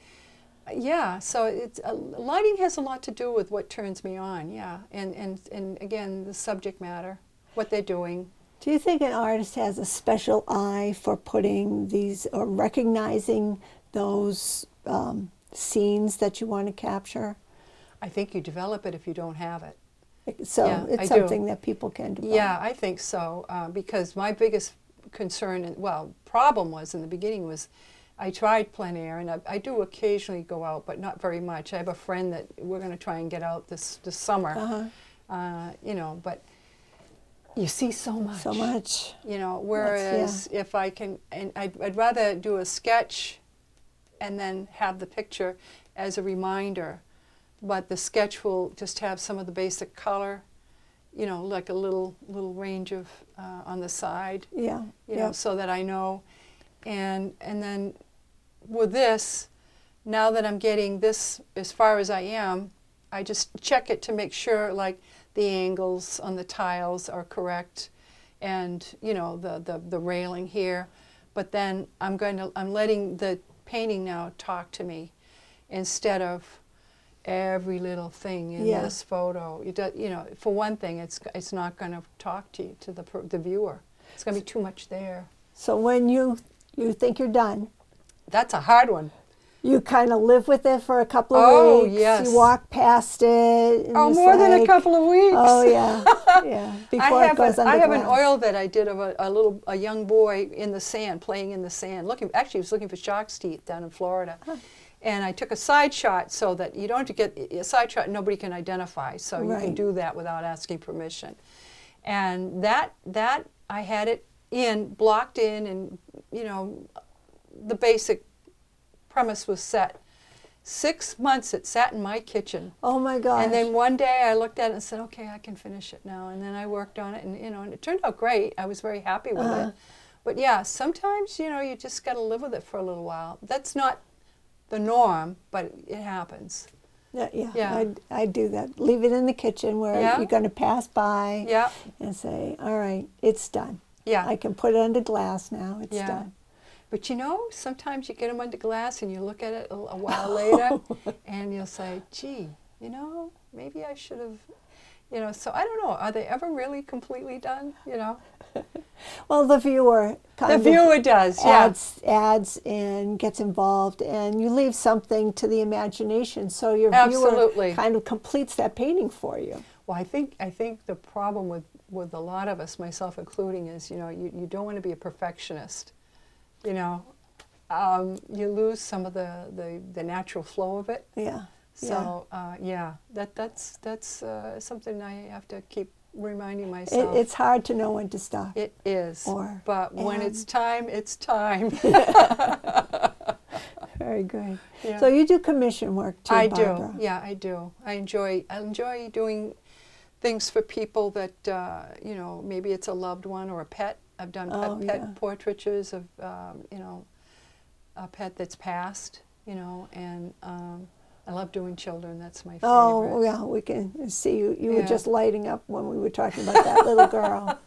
Yeah, so lighting has a lot to do with what turns me on, yeah, and again, the subject matter, what they're doing. Do you think an artist has a special eye for putting these, or recognizing those scenes that you want to capture? I think you develop it if you don't have it. So Yeah, it's I something do. that people can develop. Yeah, I think so, because my biggest concern, problem was in the beginning was I tried plein air, and I do occasionally go out, but not very much. I have a friend that we're going to try and get out this summer, you know, but you see so much. So much. You know, whereas if I can, and I'd rather do a sketch and then have the picture as a reminder, but the sketch will just have some of the basic color, you know, like a little range of on the side, Yeah. you know, so that I know. And then with this, now that I'm getting this as far as I am, I just check it to make sure, like, the angles on the tiles are correct, and, you know, the railing here. but then I'm letting the painting now talk to me instead of every little thing in this photo. You know, for one thing, it's not going to talk to the viewer. It's going to be too much there. So when you think you're done, that's a hard one. You kind of live with it for a couple of weeks. Yes. You walk past it. And more than a couple of weeks. Oh yeah, yeah. Before it goes under I have glass. an oil that I did of a young boy in the sand, playing in the sand. Actually, he was looking for shark's teeth down in Florida. Huh. And I took a side shot so that you don't have to get a side shot nobody can identify. So you can do that without asking permission. And that I had it blocked in, and you know, the basic premise was set. 6 months it sat in my kitchen. Oh my gosh. And then one day I looked at it and said, okay, I can finish it now. And then I worked on it, and you know, and it turned out great. I was very happy with it. But yeah, sometimes, you know, you just got to live with it for a little while. That's not the norm, but it happens. Yeah. I do that. Leave it in the kitchen where you're going to pass by and say, all right, it's done. Yeah. I can put it under glass now. It's done. But you know, sometimes you get them under glass and you look at it a while later and you'll say, gee, you know, maybe I should have, you know, so I don't know, are they ever really completely done, you know? Well, the viewer does, adds and gets involved, and you leave something to the imagination, so your viewer kind of completes that painting for you. Well, I think the problem with a lot of us, myself including, is, you know, you don't want to be a perfectionist. You know, you lose some of the natural flow of it. Yeah. So that's something I have to keep reminding myself. It's hard to know when to stop. It is. But when it's time, it's time. Very good. Yeah. So you do commission work too, Barbara. Yeah, I do. I enjoy doing things for people that you know, maybe it's a loved one or a pet. I've done pet portraitures of, you know, a pet that's passed, you know, and I love doing children. That's my favorite. Oh, yeah, we can see you. You were just lighting up when we were talking about that little girl.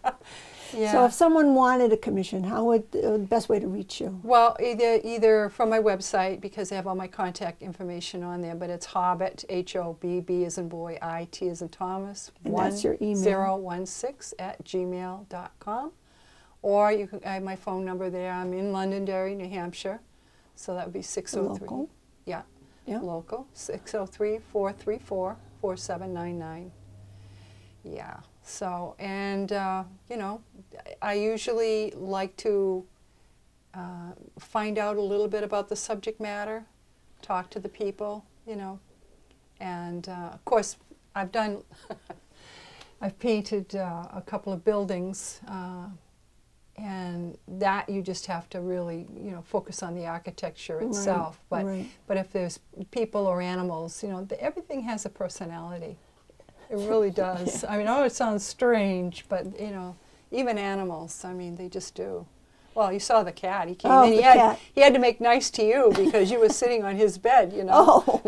So if someone wanted a commission, how would the best way to reach you? Well, either from my website, because I have all my contact information on there, but it's Hobbit, H-O-B-B as in boy, I-T as in Thomas, and that's your email. 1016@gmail.com. Or you can, I have my phone number there. I'm in Londonderry, New Hampshire, so that would be 603. Local? Yeah, local, 603-434-4799. Yeah, so, and, you know, I usually like to find out a little bit about the subject matter, talk to the people, you know, and, of course, I've painted a couple of buildings, and that you just have to really, you know, focus on the architecture itself. But if there's people or animals, you know, everything has a personality. It really does. I mean, it sounds strange, but you know, even animals, I mean, they just do. Well, you saw the cat. He came in. He had to make nice to you because you were sitting on his bed, you know.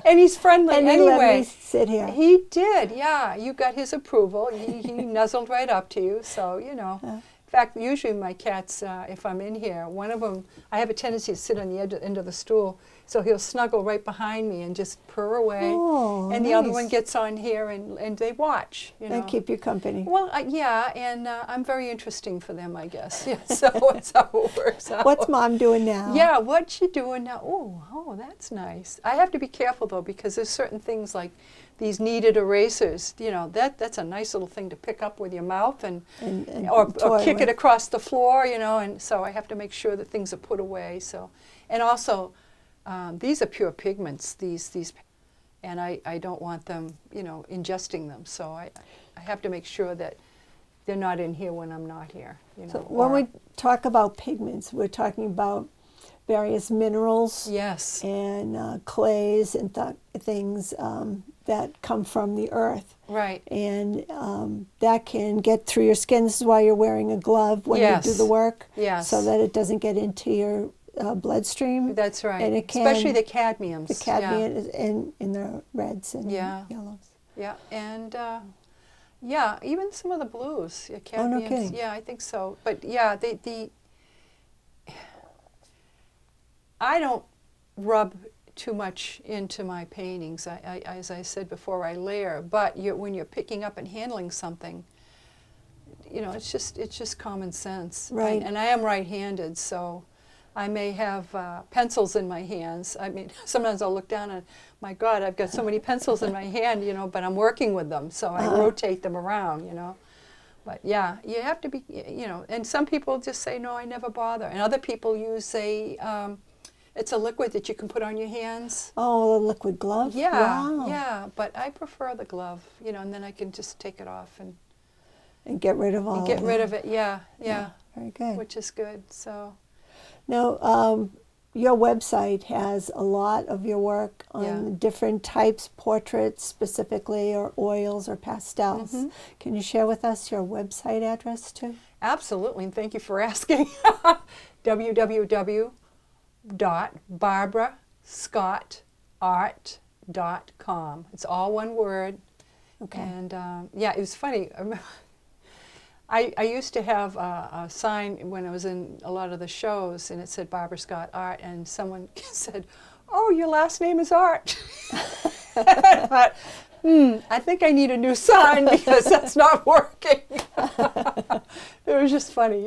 And he's friendly and anyway. He let me sit here. He did, yeah. You got his approval. He nuzzled right up to you, so, you know. In fact, usually my cats, if I'm in here, one of them, I have a tendency to sit on the end of the stool, so he'll snuggle right behind me and just purr away. Oh, and the other one gets on here and they watch, you know. They keep you company. Well, yeah, and I'm very interesting for them, I guess. Yeah, so that's how it works out. What's Mom doing now? Yeah, what's she doing now? Oh, that's nice. I have to be careful, though, because there's certain things like these kneaded erasers, you know, that's a nice little thing to pick up with your mouth or kick it across the floor, you know, and so I have to make sure that things are put away. So, and also, these are pure pigments, these, and I don't want them, you know, ingesting them. So I have to make sure that they're not in here when I'm not here. You know, so when we talk about pigments, we're talking about various minerals, and clays and things that come from the earth, right? And that can get through your skin. This is why you're wearing a glove when you do the work, so that it doesn't get into your bloodstream. That's right. And it can, especially the cadmiums. The cadmium in the reds and yellows. Yeah, and Yeah, even some of the blues. Yeah, Oh, no cadmiums. kidding. Yeah, I think so. But yeah, I don't rub too much into my paintings. As I said before, I layer. But when you're picking up and handling something, it's just common sense. Right. And I am right-handed, so I may have pencils in my hands. I mean, sometimes I'll look down and, my God, I've got so many pencils in my hand, but I'm working with them, so I rotate them around, But yeah, you have to be, and some people just say, no, I never bother. And other people use it's a liquid that you can put on your hands. Oh, a liquid glove? Yeah, Wow. yeah, but I prefer the glove, and then I can just take it off and get rid of all and get of rid it. of it. Yeah, Very good. which is good. So Now, your website has a lot of your work on different types, portraits specifically, or oils or pastels. Can you share with us your website address too? absolutely, and thank you for asking. www.barbarascottart.com. It's all one word. Okay. And yeah, it was funny. I used to have a sign when I was in a lot of the shows, and it said Barbara Scott Art, and someone said, "Oh, your last name is Art." I thought, I think I need a new sign because that's not working. It was just funny,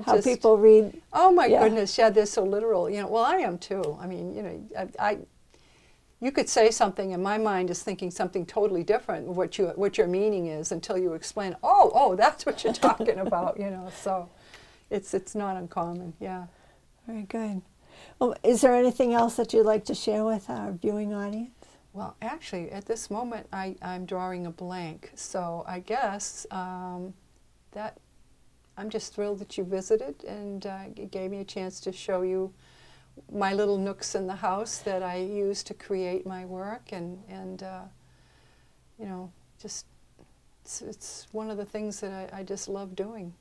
How just, people read. oh my Yeah. goodness, yeah, they're so literal. Well, I am too. I mean, you could say something, and my mind is thinking something totally different. What your meaning is until you explain. Oh, that's what you're talking about. So it's not uncommon. Yeah. Very good. Well, is there anything else that you'd like to share with our viewing audience? Well, actually, at this moment, I'm drawing a blank. So I guess that I'm just thrilled that you visited and it gave me a chance to show you my little nooks in the house that I use to create my work, and just it's one of the things that I just love doing.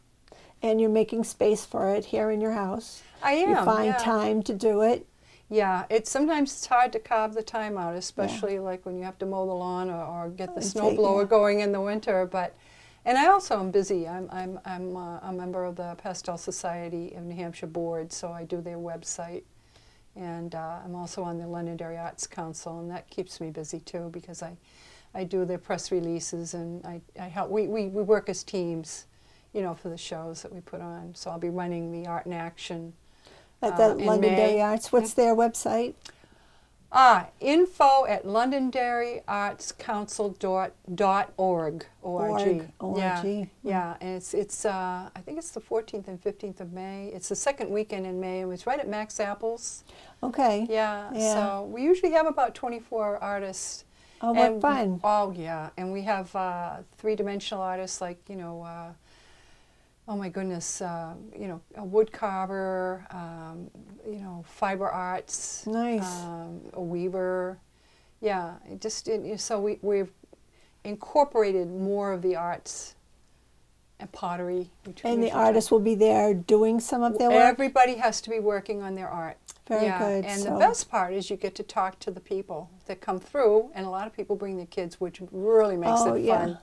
And you're making space for it here in your house. I am. You find yeah. time to do it. Yeah, sometimes it's hard to carve the time out, especially like when you have to mow the lawn or get the snowblower going in the winter. And I also am busy. I'm a member of the Pastel Society of New Hampshire board, so I do their website. And I'm also on the Londonderry Arts Council, and that keeps me busy too because I do their press releases, and I help. We work as teams, for the shows that we put on. So I'll be running the Art in Action At the in Londonderry May. Arts. What's their website? Info at londonderryartscouncil.org. Org. Yeah, and it's I think it's the 14th and 15th of May. It's the second weekend in May, and it's right at Max Apples. Okay. Yeah, so we usually have about 24 artists. Oh, what fun. Oh, yeah, and we have three-dimensional artists like, oh my goodness, a wood carver, fiber arts. Nice. A weaver. Yeah, so we've incorporated more of the arts and pottery. And the artists will be there doing some of their work? Everybody has to be working on their art. Very good. And the best part is you get to talk to the people that come through, and a lot of people bring their kids, which really makes it fun.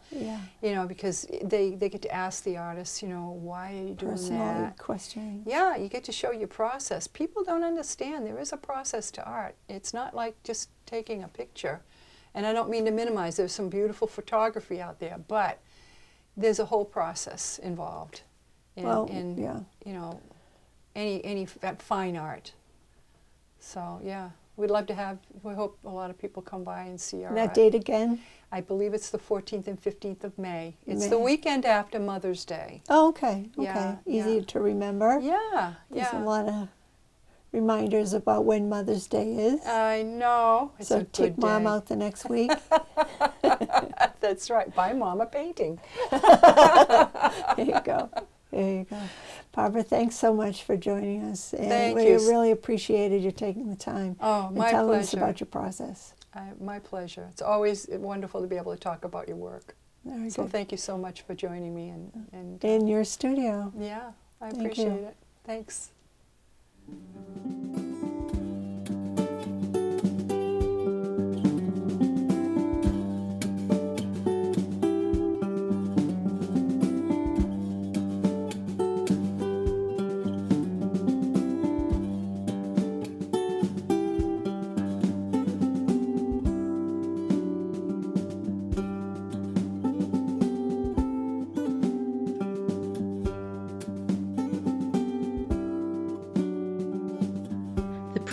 Yeah. Because they get to ask the artists, why are you doing Personal that? questioning. Yeah, you get to show your process. People don't understand there is a process to art. It's not like just taking a picture. And I don't mean to minimize, there's some beautiful photography out there, but there's a whole process involved in any fine art. So yeah, we hope a lot of people come by and see our art. That date again? I believe it's the 14th and 15th of May. It's the weekend after Mother's Day. Oh, okay. Yeah, Easy to remember. Yeah, There's a lot of reminders about when Mother's Day is. I know. It's a good take Mom day. out the next week. That's right. Buy Mom a painting. There you go. There you go. Barbara, thanks so much for joining us. And Thank we you. really appreciated you taking the time Oh, my and telling us pleasure. about your process. My pleasure. It's always wonderful to be able to talk about your work. Very So good. thank you so much for joining me. And In your studio. yeah, I Thank appreciate you. it. Thanks.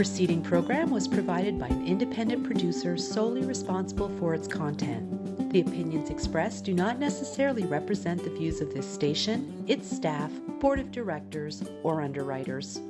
preceding program was provided by an independent producer solely responsible for its content. The opinions expressed do not necessarily represent the views of this station, its staff, board of directors, or underwriters.